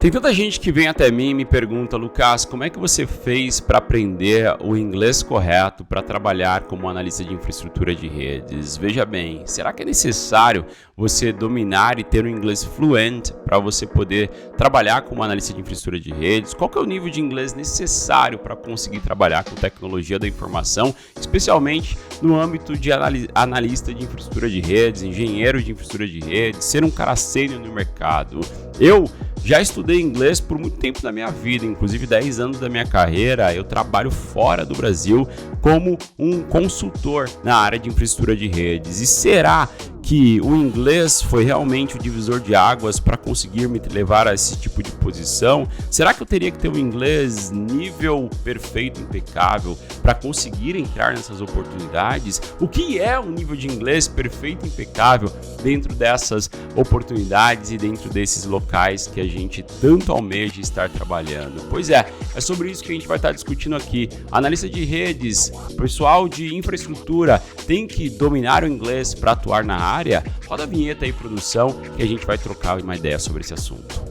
Tem tanta gente que vem até mim e me pergunta, Lucas, como é que você fez para aprender o inglês correto para trabalhar como analista de infraestrutura de redes? Veja bem, será que é necessário você dominar e ter um inglês fluente para você poder trabalhar como analista de infraestrutura de redes? Qual que é o nível de inglês necessário para conseguir trabalhar com tecnologia da informação, especialmente no âmbito de analista de infraestrutura de redes, engenheiro de infraestrutura de redes, ser um cara sênior no mercado? Eu já estudei inglês por muito tempo da minha vida, inclusive 10 anos da minha carreira. Eu trabalho fora do Brasil como um consultor na área de infraestrutura de redes. E será que o inglês foi realmente o divisor de águas para conseguir me levar a esse tipo de posição? Será que eu teria que ter um inglês nível perfeito, impecável, para conseguir entrar nessas oportunidades? O que é um nível de inglês perfeito, impecável dentro dessas oportunidades e dentro desses locais que a gente tanto almeja estar trabalhando? Pois é sobre isso que a gente vai estar discutindo aqui. Analista de redes, pessoal de infraestrutura, tem que dominar o inglês para atuar na área? Roda a vinheta aí, produção, que a gente vai trocar uma ideia sobre esse assunto.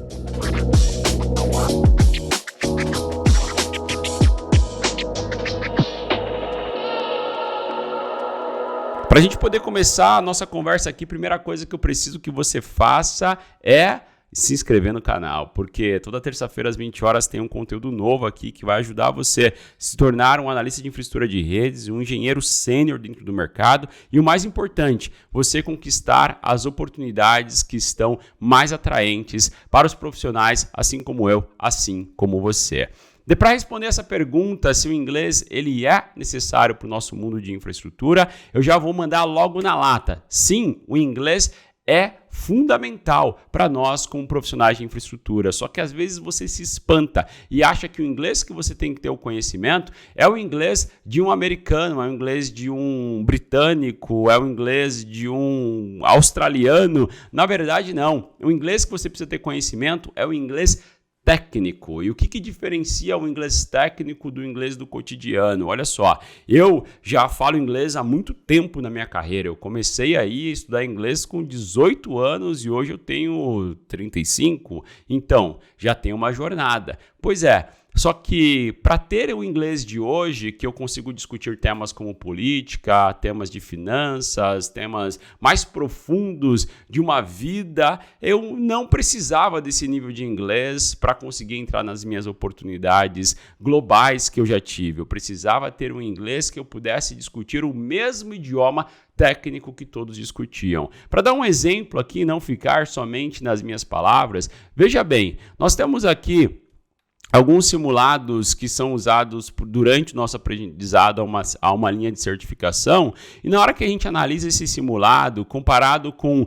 Para a gente poder começar a nossa conversa aqui, primeira coisa que eu preciso que você faça é se inscrever no canal, porque toda terça-feira às 20 horas tem um conteúdo novo aqui que vai ajudar você a se tornar um analista de infraestrutura de redes, um engenheiro sênior dentro do mercado e o mais importante, você conquistar as oportunidades que estão mais atraentes para os profissionais, assim como eu, assim como você. Para responder essa pergunta, se o inglês ele é necessário para o nosso mundo de infraestrutura, eu já vou mandar logo na lata. Sim, o inglês é fundamental para nós como profissionais de infraestrutura, só que às vezes você se espanta e acha que o inglês que você tem que ter o conhecimento é o inglês de um americano, é o inglês de um britânico, é o inglês de um australiano. Na verdade, não. O inglês que você precisa ter conhecimento é o inglês técnico. E o que diferencia o inglês técnico do inglês do cotidiano? Olha só, eu já falo inglês há muito tempo na minha carreira. Eu comecei aí a estudar inglês com 18 anos e hoje eu tenho 35. Então, já tenho uma jornada. Pois é. Só que para ter o inglês de hoje, que eu consigo discutir temas como política, temas de finanças, temas mais profundos de uma vida, eu não precisava desse nível de inglês para conseguir entrar nas minhas oportunidades globais que eu já tive. Eu precisava ter um inglês que eu pudesse discutir o mesmo idioma técnico que todos discutiam. Para dar um exemplo aqui, não ficar somente nas minhas palavras, veja bem, nós temos aqui alguns simulados que são usados durante o nosso aprendizado a uma linha de certificação, e na hora que a gente analisa esse simulado, comparado com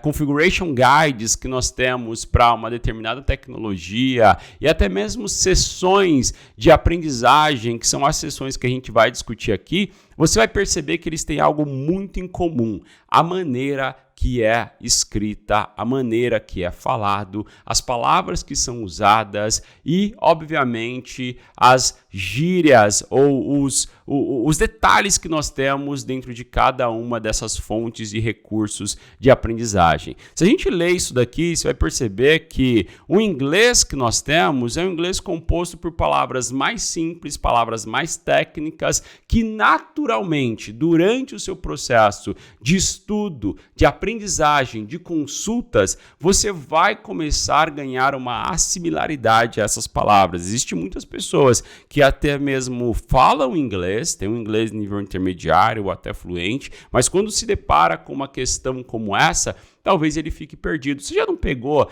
configuration guides que nós temos para uma determinada tecnologia e até mesmo sessões de aprendizagem, que são as sessões que a gente vai discutir aqui, você vai perceber que eles têm algo muito em comum: a maneira que é escrita, a maneira que é falado, as palavras que são usadas e, obviamente, as gírias ou os detalhes que nós temos dentro de cada uma dessas fontes e recursos de aprendizagem. Se a gente lê isso daqui, você vai perceber que o inglês que nós temos é um inglês composto por palavras mais simples, palavras mais técnicas, que naturalmente, durante o seu processo de estudo, de aprendizagem, de consultas, você vai começar a ganhar uma assimilaridade a essas palavras. Existem muitas pessoas que até mesmo falam inglês, tem um inglês nível intermediário ou até fluente, mas quando se depara com uma questão como essa, talvez ele fique perdido. Você já não pegou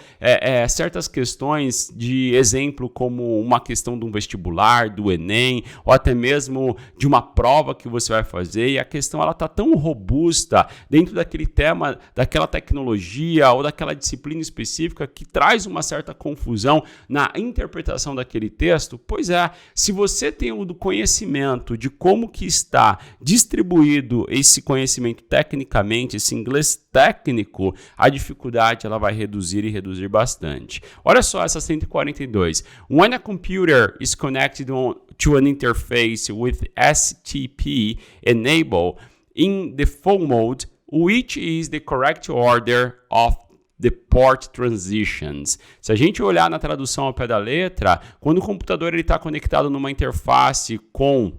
certas questões de exemplo, como uma questão de um vestibular, do Enem, ou até mesmo de uma prova que você vai fazer, e a questão ela está tão robusta dentro daquele tema, daquela tecnologia ou daquela disciplina específica que traz uma certa confusão na interpretação daquele texto? Pois é, se você tem o conhecimento de como que está distribuído esse conhecimento tecnicamente, esse inglês técnico, a dificuldade ela vai reduzir e reduzir bastante. Olha só essa 142. When a computer is connected to an interface with STP enable in the phone mode, which is the correct order of the port transitions. Se a gente olhar na tradução ao pé da letra, quando o computador está conectado numa interface com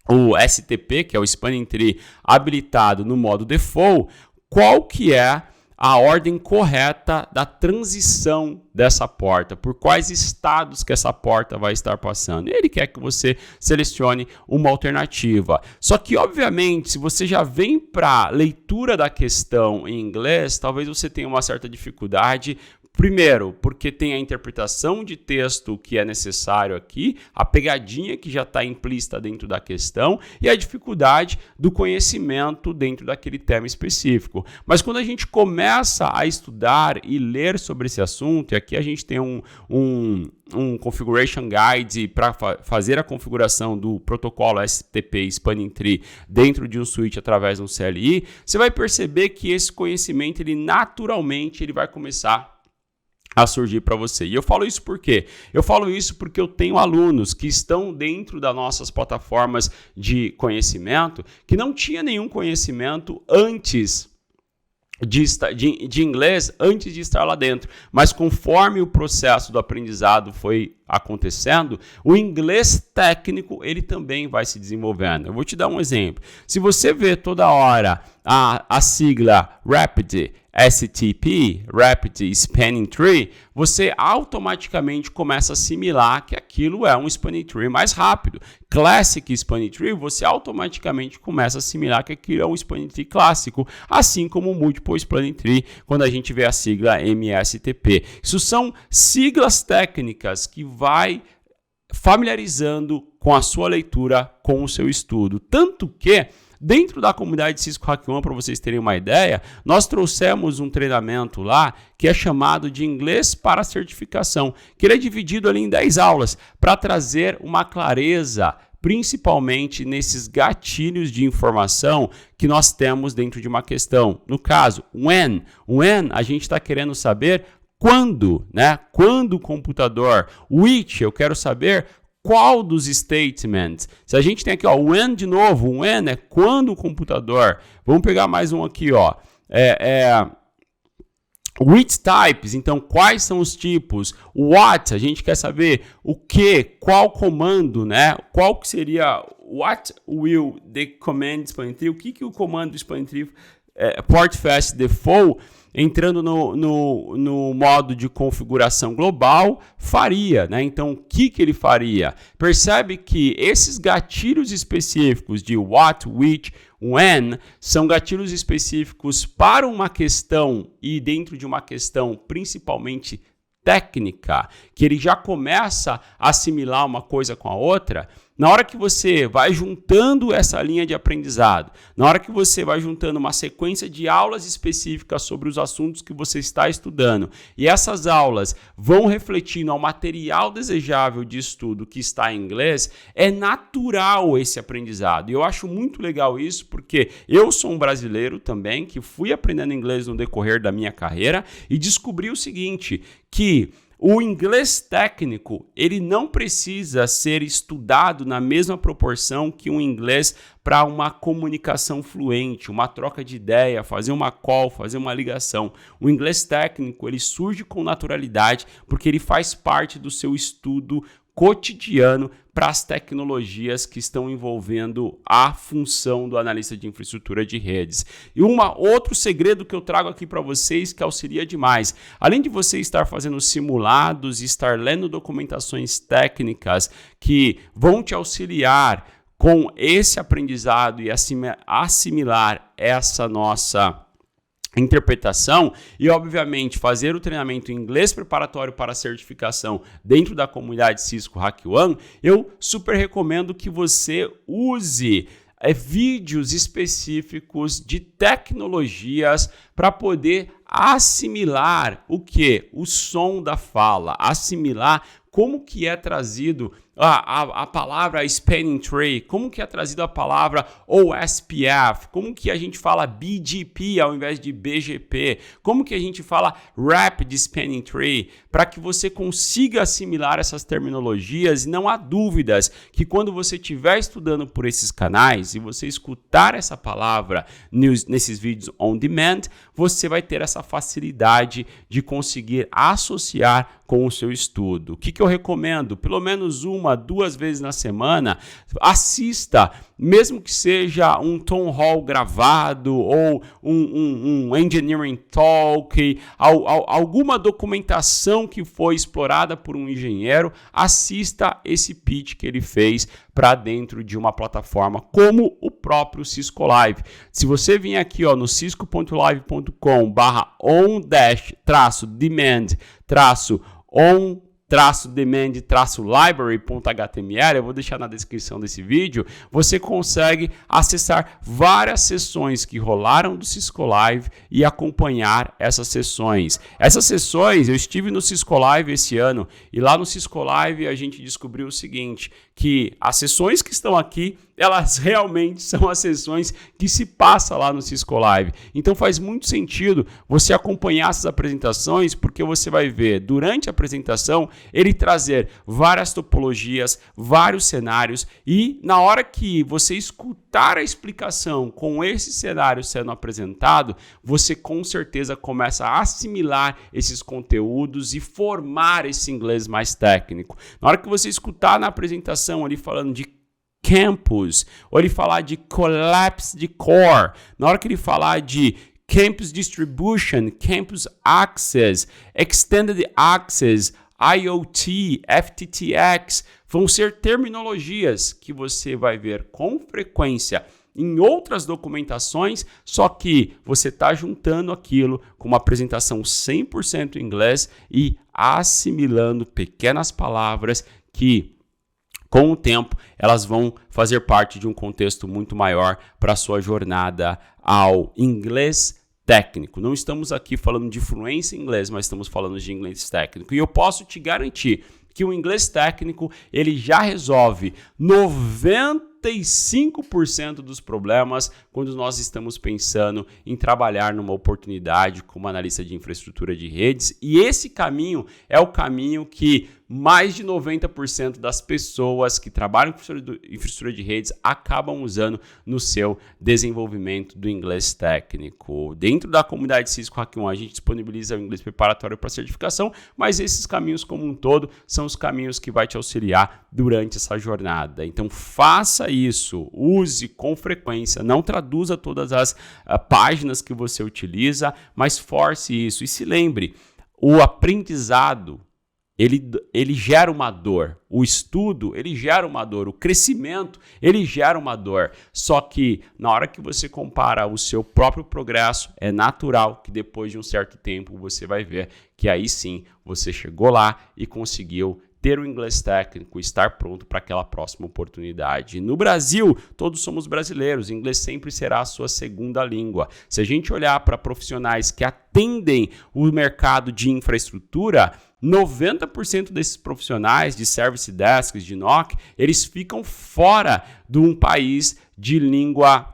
o STP, que é o Spanning Tree, habilitado no modo default, qual que é a ordem correta da transição dessa porta, por quais estados que essa porta vai estar passando. Ele quer que você selecione uma alternativa. Só que, obviamente, se você já vem para a leitura da questão em inglês, talvez você tenha uma certa dificuldade. Primeiro, porque tem a interpretação de texto que é necessário aqui, a pegadinha que já está implícita dentro da questão e a dificuldade do conhecimento dentro daquele tema específico. Mas quando a gente começa a estudar e ler sobre esse assunto, e aqui a gente tem um Configuration Guide para fazer a configuração do protocolo STP Spanning Tree dentro de um switch através de um CLI, você vai perceber que esse conhecimento, ele naturalmente vai começar a surgir para você. E eu falo isso por quê? Eu falo isso porque eu tenho alunos que estão dentro das nossas plataformas de conhecimento que não tinha nenhum conhecimento antes de inglês antes de estar lá dentro, mas conforme o processo do aprendizado foi acontecendo, o inglês técnico ele também vai se desenvolvendo. Eu vou te dar um exemplo. Se você vê toda hora a sigla RAPID, STP, Rapid Spanning Tree, você automaticamente começa a assimilar que aquilo é um Spanning Tree mais rápido. Classic Spanning Tree, você automaticamente começa a assimilar que aquilo é um Spanning Tree clássico, assim como o Multiple Spanning Tree, quando a gente vê a sigla MSTP. Isso são siglas técnicas que vai familiarizando com a sua leitura, com o seu estudo. Tanto que dentro da comunidade Cisco Hack One, para vocês terem uma ideia, nós trouxemos um treinamento lá que é chamado de Inglês para Certificação, que ele é dividido ali em 10 aulas para trazer uma clareza, principalmente nesses gatilhos de informação que nós temos dentro de uma questão. No caso, when a gente está querendo saber quando, né? Quando o computador, which, eu quero saber qual dos statements. Se a gente tem aqui, ó, when de novo, when é quando o computador. Vamos pegar mais um aqui, ó. Which types, então quais são os tipos? What, a gente quer saber o que, qual comando, né? Qual que seria, what will the command Spanning Tree, o que o comando Spanning Tree port fast default, entrando no modo de configuração global, faria, né? Então, o que ele faria? Percebe que esses gatilhos específicos de what, which, when, são gatilhos específicos para uma questão e dentro de uma questão principalmente técnica, que ele já começa a assimilar uma coisa com a outra. Na hora que você vai juntando essa linha de aprendizado, na hora que você vai juntando uma sequência de aulas específicas sobre os assuntos que você está estudando, e essas aulas vão refletindo ao material desejável de estudo que está em inglês, é natural esse aprendizado. E eu acho muito legal isso, porque eu sou um brasileiro também, que fui aprendendo inglês no decorrer da minha carreira e descobri o seguinte, que o inglês técnico, ele não precisa ser estudado na mesma proporção que um inglês para uma comunicação fluente, uma troca de ideia, fazer uma call, fazer uma ligação. O inglês técnico, ele surge com naturalidade porque ele faz parte do seu estudo cotidiano para as tecnologias que estão envolvendo a função do analista de infraestrutura de redes. E outro segredo que eu trago aqui para vocês que auxilia demais. Além de você estar fazendo simulados e estar lendo documentações técnicas que vão te auxiliar com esse aprendizado e assimilar essa nossa interpretação e, obviamente, fazer o treinamento em inglês preparatório para a certificação dentro da comunidade Cisco Hack One, eu super recomendo que você use vídeos específicos de tecnologias para poder assimilar o que? O som da fala, assimilar como que é trazido a palavra Spanning Tree, como que é trazido a palavra OSPF, como que a gente fala BGP ao invés de BGP, como que a gente fala Rapid Spanning Tree, para que você consiga assimilar essas terminologias e não há dúvidas que quando você estiver estudando por esses canais e você escutar essa palavra nesses vídeos on demand, você vai ter essa facilidade de conseguir associar com o seu estudo. O que eu recomendo? Pelo menos 1-2 vezes na semana, assista, mesmo que seja um town hall gravado ou um engineering talk, alguma documentação que foi explorada por um engenheiro, assista esse pitch que ele fez para dentro de uma plataforma como o próprio Cisco Live. Se você vir aqui no cisco.live.com/on-demand-library.html, eu vou deixar na descrição desse vídeo, você consegue acessar várias sessões que rolaram do Cisco Live e acompanhar essas sessões. Essas sessões, eu estive no Cisco Live esse ano e lá no Cisco Live a gente descobriu o seguinte, que as sessões que estão aqui, elas realmente são as sessões que se passa lá no Cisco Live. Então faz muito sentido você acompanhar essas apresentações, porque você vai ver durante a apresentação ele trazer várias topologias, vários cenários e na hora que você escutar a explicação com esse cenário sendo apresentado, você com certeza começa a assimilar esses conteúdos e formar esse inglês mais técnico. Na hora que você escutar na apresentação ali falando de campus, ou ele falar de collapse de core, na hora que ele falar de campus distribution, campus access, extended access, IoT, FTTX, vão ser terminologias que você vai ver com frequência em outras documentações, só que você está juntando aquilo com uma apresentação 100% em inglês e assimilando pequenas palavras que com o tempo, elas vão fazer parte de um contexto muito maior para a sua jornada ao inglês técnico. Não estamos aqui falando de fluência em inglês, mas estamos falando de inglês técnico. E eu posso te garantir que o inglês técnico ele já resolve 95% dos problemas quando nós estamos pensando em trabalhar numa oportunidade como analista de infraestrutura de redes. E esse caminho é o caminho que mais de 90% das pessoas que trabalham com infraestrutura de redes acabam usando no seu desenvolvimento do inglês técnico. Dentro da comunidade Cisco Hack 1, a gente disponibiliza o inglês preparatório para certificação, mas esses caminhos como um todo são os caminhos que vai te auxiliar durante essa jornada. Então faça isso, use com frequência, não traduza todas as páginas que você utiliza, mas force isso. E se lembre, o aprendizado ele gera uma dor, o estudo ele gera uma dor, o crescimento ele gera uma dor, só que na hora que você compara o seu próprio progresso, é natural que depois de um certo tempo você vai ver que aí sim você chegou lá e conseguiu ter o inglês técnico, estar pronto para aquela próxima oportunidade. No Brasil, todos somos brasileiros, o inglês sempre será a sua segunda língua. Se a gente olhar para profissionais que atendem o mercado de infraestrutura, 90% desses profissionais de service desks, de NOC, eles ficam fora de um país de língua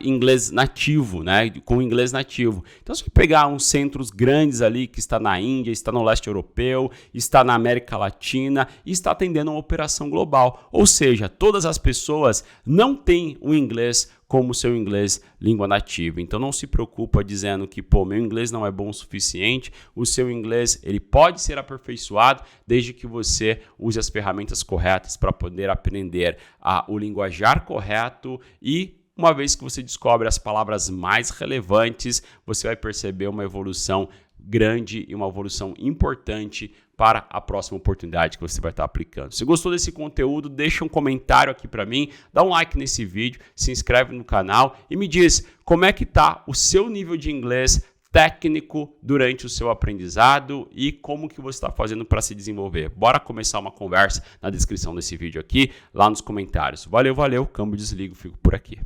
inglês nativo, né? Com inglês nativo. Então, se você pegar uns centros grandes ali, que está na Índia, está no leste europeu, está na América Latina e está atendendo uma operação global. Ou seja, todas as pessoas não têm o inglês como seu inglês língua nativa. Então não se preocupa dizendo que, meu inglês não é bom o suficiente. O seu inglês, ele pode ser aperfeiçoado desde que você use as ferramentas corretas para poder aprender o linguajar correto e uma vez que você descobre as palavras mais relevantes, você vai perceber uma evolução grande e uma evolução importante para a próxima oportunidade que você vai estar aplicando. Se gostou desse conteúdo, deixa um comentário aqui para mim, dá um like nesse vídeo, se inscreve no canal e me diz como é que está o seu nível de inglês técnico durante o seu aprendizado e como que você está fazendo para se desenvolver. Bora começar uma conversa na descrição desse vídeo aqui, lá nos comentários. Valeu, câmbio desligo, fico por aqui.